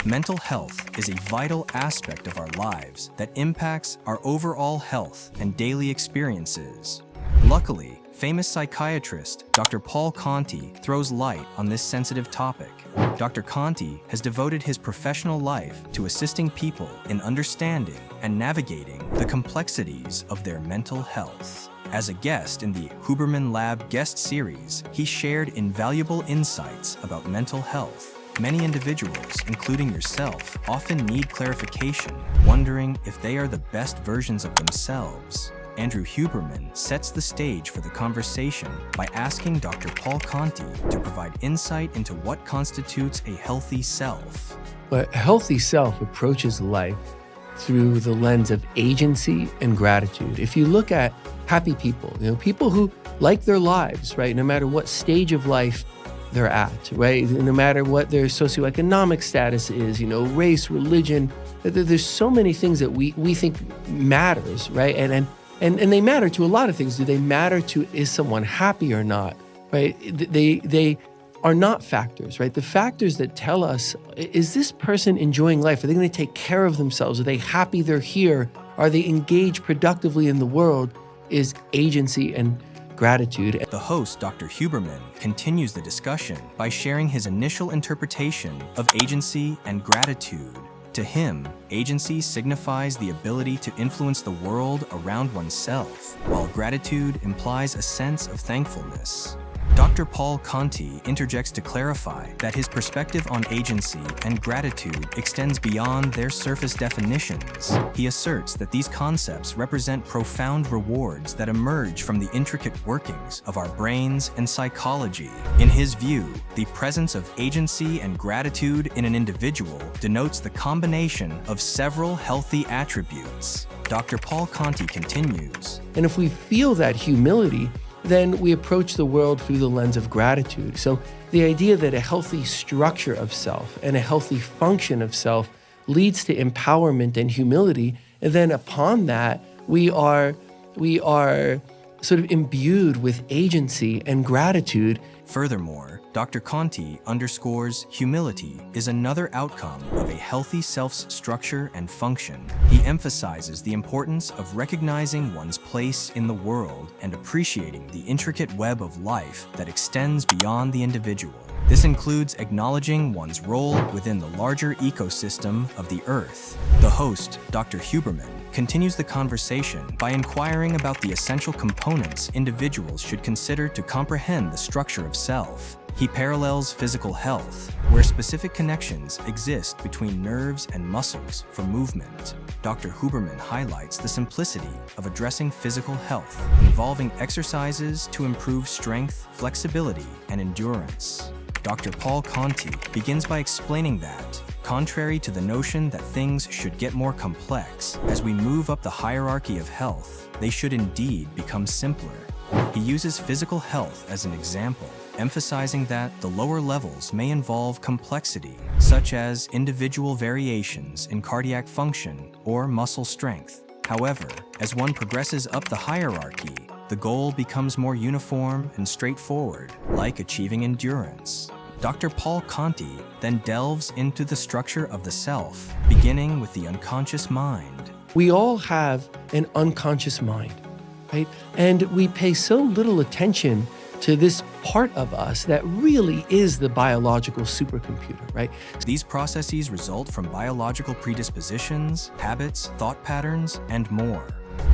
Mental health is a vital aspect of our lives that impacts our overall health and daily experiences. Luckily, famous psychiatrist Dr. Paul Conti throws light on this sensitive topic. Dr. Conti has devoted his professional life to assisting people in understanding and navigating the complexities of their mental health. As a guest in the Huberman Lab guest series, he shared invaluable insights about mental health. Many individuals, including yourself, often need clarification, wondering if they are the best versions of themselves. Andrew Huberman sets the stage for the conversation by asking Dr. Paul Conti to provide insight into what constitutes a healthy self. A healthy self approaches life through the lens of agency and gratitude. If you look at happy people, people who like their lives, right, no matter what stage of life they're at, right, no matter what their socioeconomic status is, race, religion, there's so many things that we think matters, right, and they matter to a lot of things. Do they matter to, is someone happy or not, right? They are not factors, right? The factors that tell us, is this person enjoying life? Are they going to take care of themselves? Are they happy they're here? Are they engaged productively in the world? Is agency and gratitude. The host, Dr. Huberman, continues the discussion by sharing his initial interpretation of agency and gratitude. To him, agency signifies the ability to influence the world around oneself, while gratitude implies a sense of thankfulness. Dr. Paul Conti interjects to clarify that his perspective on agency and gratitude extends beyond their surface definitions. He asserts that these concepts represent profound rewards that emerge from the intricate workings of our brains and psychology. In his view, the presence of agency and gratitude in an individual denotes the combination of several healthy attributes. Dr. Paul Conti continues. And if we feel that humility, then we approach the world through the lens of gratitude. So the idea that a healthy structure of self and a healthy function of self leads to empowerment and humility, and then upon that, we are sort of imbued with agency and gratitude. Furthermore, Dr. Conti underscores humility is another outcome of a healthy self's structure and function. He emphasizes the importance of recognizing one's place in the world and appreciating the intricate web of life that extends beyond the individual. This includes acknowledging one's role within the larger ecosystem of the Earth. The host, Dr. Huberman, continues the conversation by inquiring about the essential components individuals should consider to comprehend the structure of self. He parallels physical health, where specific connections exist between nerves and muscles for movement. Dr. Huberman highlights the simplicity of addressing physical health, involving exercises to improve strength, flexibility, and endurance. Dr. Paul Conti begins by explaining that, contrary to the notion that things should get more complex, as we move up the hierarchy of health, they should indeed become simpler. He uses physical health as an example, emphasizing that the lower levels may involve complexity, such as individual variations in cardiac function or muscle strength. However, as one progresses up the hierarchy, the goal becomes more uniform and straightforward, like achieving endurance. Dr. Paul Conti then delves into the structure of the self, beginning with the unconscious mind. We all have an unconscious mind, right? And we pay so little attention to this part of us that really is the biological supercomputer, right? These processes result from biological predispositions, habits, thought patterns, and more.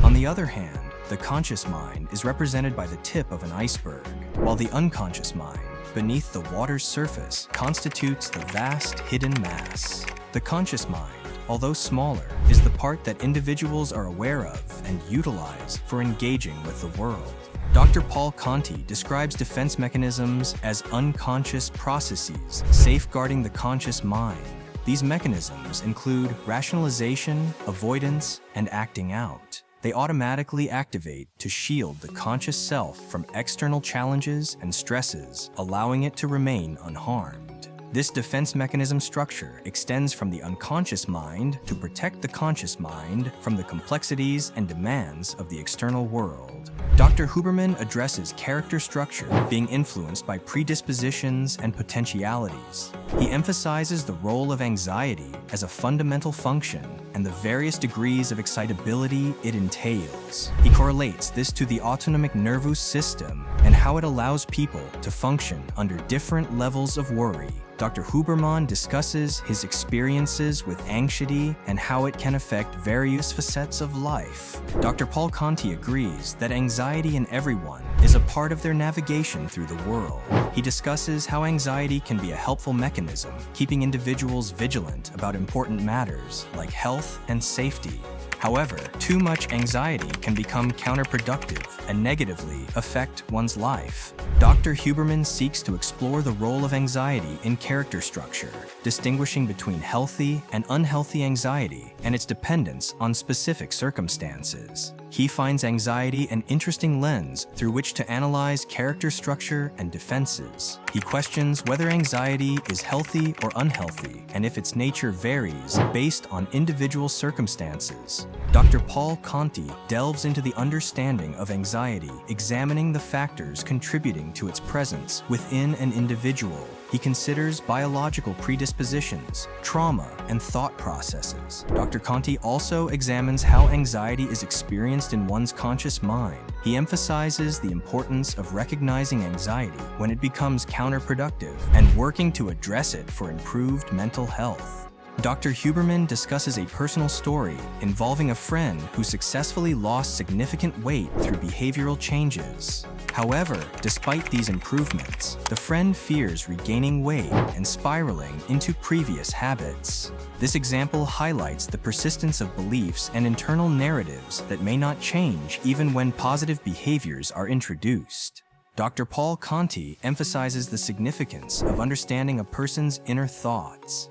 On the other hand, the conscious mind is represented by the tip of an iceberg, while the unconscious mind, beneath the water's surface, constitutes the vast hidden mass. The conscious mind, although smaller, is the part that individuals are aware of and utilize for engaging with the world. Dr. Paul Conti describes defense mechanisms as unconscious processes safeguarding the conscious mind. These mechanisms include rationalization, avoidance, and acting out. They automatically activate to shield the conscious self from external challenges and stresses, allowing it to remain unharmed. This defense mechanism structure extends from the unconscious mind to protect the conscious mind from the complexities and demands of the external world. Dr. Huberman addresses character structure being influenced by predispositions and potentialities. He emphasizes the role of anxiety as a fundamental function and the various degrees of excitability it entails. He correlates this to the autonomic nervous system and how it allows people to function under different levels of worry. Dr. Huberman discusses his experiences with anxiety and how it can affect various facets of life. Dr. Paul Conti agrees that anxiety in everyone is a part of their navigation through the world. He discusses how anxiety can be a helpful mechanism, keeping individuals vigilant about important matters like health and safety. However, too much anxiety can become counterproductive and negatively affect one's life. Dr. Huberman seeks to explore the role of anxiety in character structure, distinguishing between healthy and unhealthy anxiety and its dependence on specific circumstances. He finds anxiety an interesting lens through which to analyze character structure and defenses. He questions whether anxiety is healthy or unhealthy, and if its nature varies based on individual circumstances. Dr. Paul Conti delves into the understanding of anxiety, examining the factors contributing to its presence within an individual. He considers biological predispositions, trauma, and thought processes. Dr. Conti also examines how anxiety is experienced in one's conscious mind. He emphasizes the importance of recognizing anxiety when it becomes counterproductive and working to address it for improved mental health. Dr. Huberman discusses a personal story involving a friend who successfully lost significant weight through behavioral changes. However, despite these improvements, the friend fears regaining weight and spiraling into previous habits. This example highlights the persistence of beliefs and internal narratives that may not change even when positive behaviors are introduced. Dr. Paul Conti emphasizes the significance of understanding a person's inner thoughts.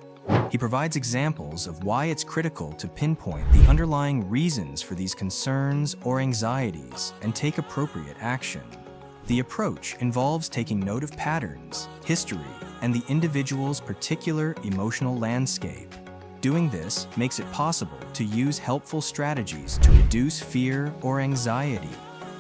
He provides examples of why it's critical to pinpoint the underlying reasons for these concerns or anxieties and take appropriate action. The approach involves taking note of patterns, history, and the individual's particular emotional landscape. Doing this makes it possible to use helpful strategies to reduce fear or anxiety.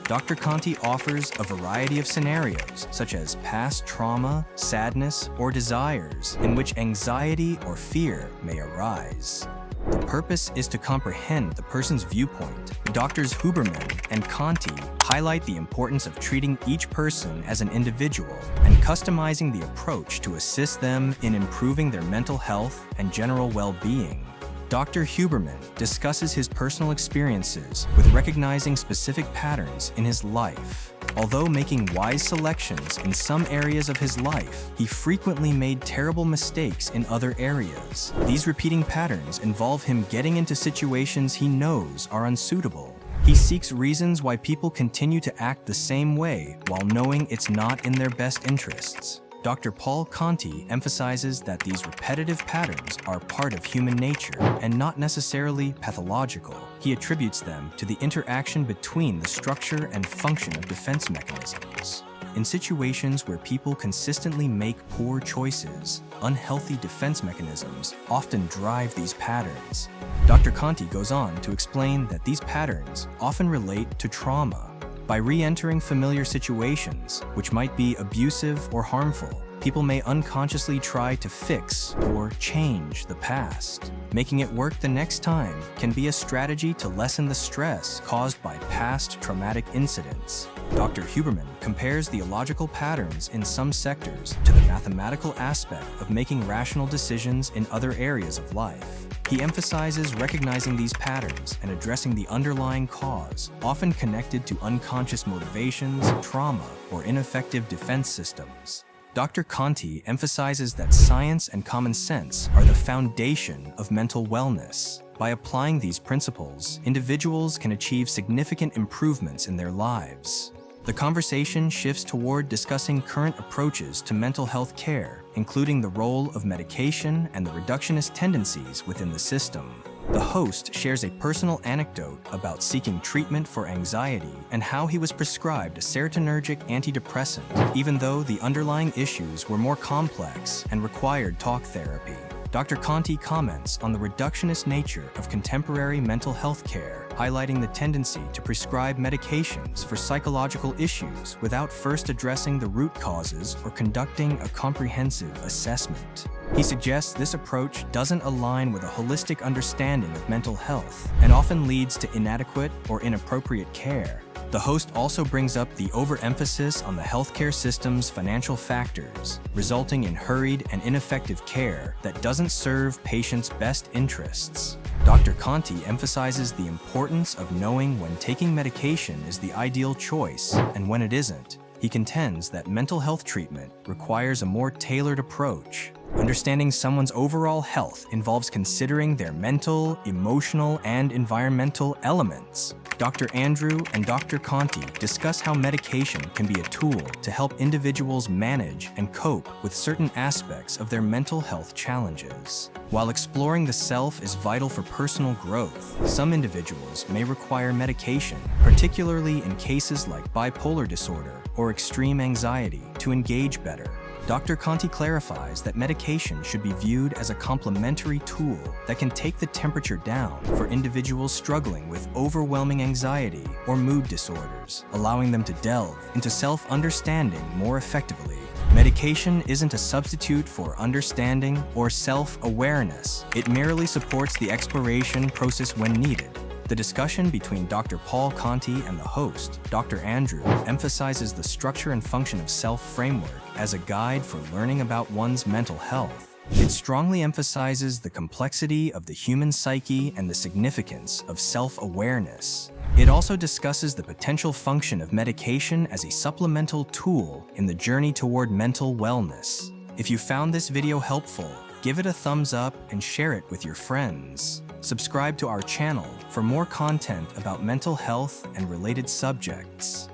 Dr. Conti offers a variety of scenarios, such as past trauma, sadness, or desires, in which anxiety or fear may arise. The purpose is to comprehend the person's viewpoint. Doctors Huberman and Conti highlight the importance of treating each person as an individual and customizing the approach to assist them in improving their mental health and general well-being. Dr. Huberman discusses his personal experiences with recognizing specific patterns in his life. Although making wise selections in some areas of his life, he frequently made terrible mistakes in other areas. These repeating patterns involve him getting into situations he knows are unsuitable. He seeks reasons why people continue to act the same way while knowing it's not in their best interests. Dr. Paul Conti emphasizes that these repetitive patterns are part of human nature and not necessarily pathological. He attributes them to the interaction between the structure and function of defense mechanisms. In situations where people consistently make poor choices, unhealthy defense mechanisms often drive these patterns. Dr. Conti goes on to explain that these patterns often relate to trauma. By re-entering familiar situations, which might be abusive or harmful, people may unconsciously try to fix or change the past. Making it work the next time can be a strategy to lessen the stress caused by past traumatic incidents. Dr. Huberman compares the illogical patterns in some sectors to the mathematical aspect of making rational decisions in other areas of life. He emphasizes recognizing these patterns and addressing the underlying cause, often connected to unconscious motivations, trauma, or ineffective defense systems. Dr. Conti emphasizes that science and common sense are the foundation of mental wellness. By applying these principles, individuals can achieve significant improvements in their lives. The conversation shifts toward discussing current approaches to mental health care, including the role of medication and the reductionist tendencies within the system. The host shares a personal anecdote about seeking treatment for anxiety and how he was prescribed a serotonergic antidepressant, even though the underlying issues were more complex and required talk therapy. Dr. Conti comments on the reductionist nature of contemporary mental health care highlighting the tendency to prescribe medications for psychological issues without first addressing the root causes or conducting a comprehensive assessment. He suggests this approach doesn't align with a holistic understanding of mental health and often leads to inadequate or inappropriate care. The host also brings up the overemphasis on the healthcare system's financial factors, resulting in hurried and ineffective care that doesn't serve patients' best interests. Dr. Conti emphasizes the importance of knowing when taking medication is the ideal choice and when it isn't. He contends that mental health treatment requires a more tailored approach. Understanding someone's overall health involves considering their mental, emotional, and environmental elements. Dr. Andrew and Dr. Conti discuss how medication can be a tool to help individuals manage and cope with certain aspects of their mental health challenges. While exploring the self is vital for personal growth, some individuals may require medication, particularly in cases like bipolar disorder or extreme anxiety, to engage better. Dr. Conti clarifies that medication should be viewed as a complementary tool that can take the temperature down for individuals struggling with overwhelming anxiety or mood disorders, allowing them to delve into self-understanding more effectively. Medication isn't a substitute for understanding or self-awareness. It merely supports the exploration process when needed. The discussion between Dr. Paul Conti and the host, Dr. Andrew, emphasizes the structure and function of self framework as a guide for learning about one's mental health. It strongly emphasizes the complexity of the human psyche and the significance of self-awareness. It also discusses the potential function of medication as a supplemental tool in the journey toward mental wellness. If you found this video helpful, give it a thumbs up and share it with your friends. Subscribe to our channel for more content about mental health and related subjects.